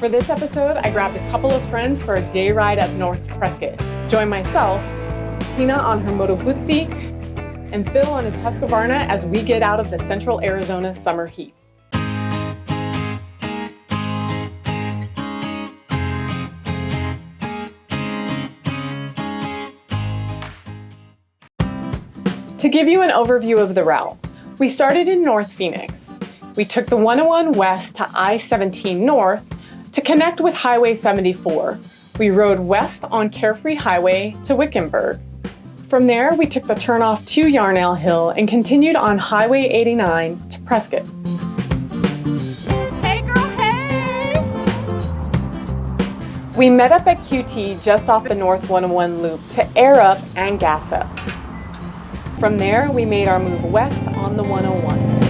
For this episode, I grabbed a couple of friends for a day ride up north to Prescott. Join myself, Tina on her Moto Guzzi, and Phil on his Husqvarna as we get out of the central Arizona summer heat. To give you an overview of the route, we started in North Phoenix. We took the 101 west to I-17 north to connect with Highway 74. We rode west on Carefree Highway to Wickenburg. From there, we took the turnoff to Yarnell Hill and continued on Highway 89 to Prescott. Hey girl, hey! We met up at QT just off the North 101 loop to air up and gas up. From there, we made our move west on the 101.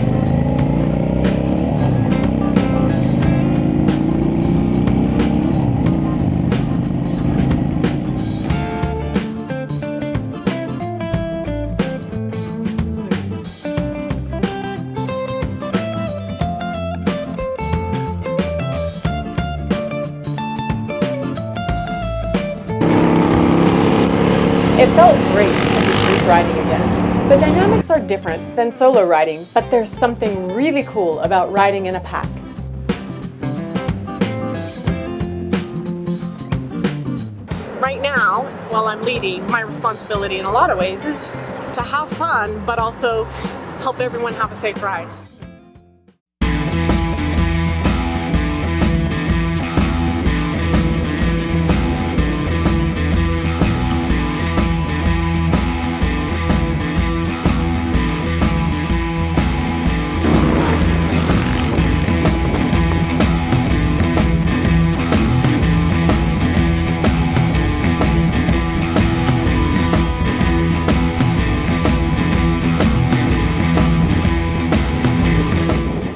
It felt great to be group riding again. The dynamics are different than solo riding, but there's something really cool about riding in a pack. Right now, while I'm leading, my responsibility in a lot of ways is to have fun, but also help everyone have a safe ride.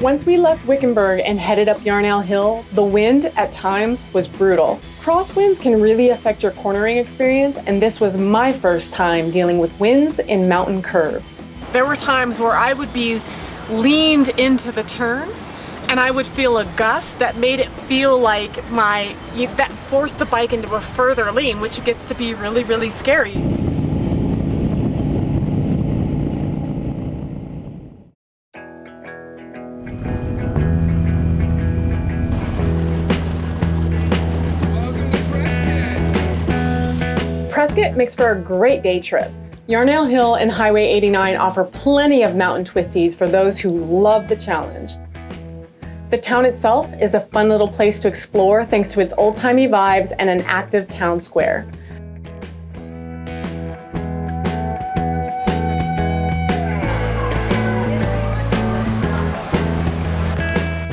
Once we left Wickenburg and headed up Yarnell Hill, the wind at times was brutal. Crosswinds can really affect your cornering experience, and this was my first time dealing with winds in mountain curves. There were times where I would be leaned into the turn and I would feel a gust that made it feel like that forced the bike into a further lean, which gets to be really, really scary. Prescott makes for a great day trip. Yarnell Hill and Highway 89 offer plenty of mountain twisties for those who love the challenge. The town itself is a fun little place to explore thanks to its old-timey vibes and an active town square.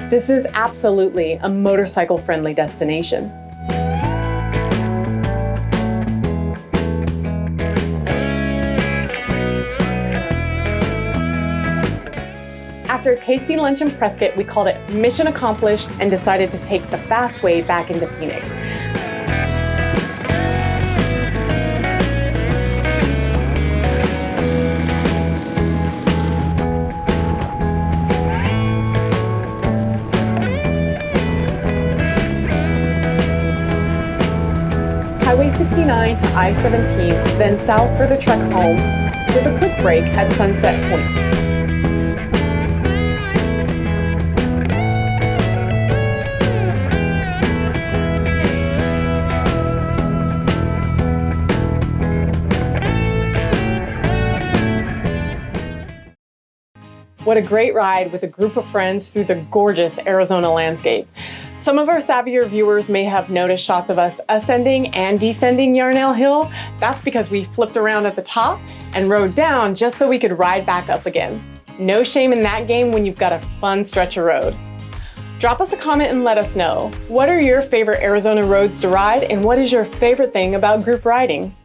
This is absolutely a motorcycle-friendly destination. After a tasty lunch in Prescott, we called it mission accomplished and decided to take the fast way back into Phoenix. Highway 69 to I-17, then south for the trek home, with a quick break at Sunset Point. What a great ride with a group of friends through the gorgeous Arizona landscape. Some of our savvier viewers may have noticed shots of us ascending and descending Yarnell Hill. That's because we flipped around at the top and rode down just so we could ride back up again. No shame in that game when you've got a fun stretch of road. Drop us a comment and let us know. What are your favorite Arizona roads to ride, and what is your favorite thing about group riding?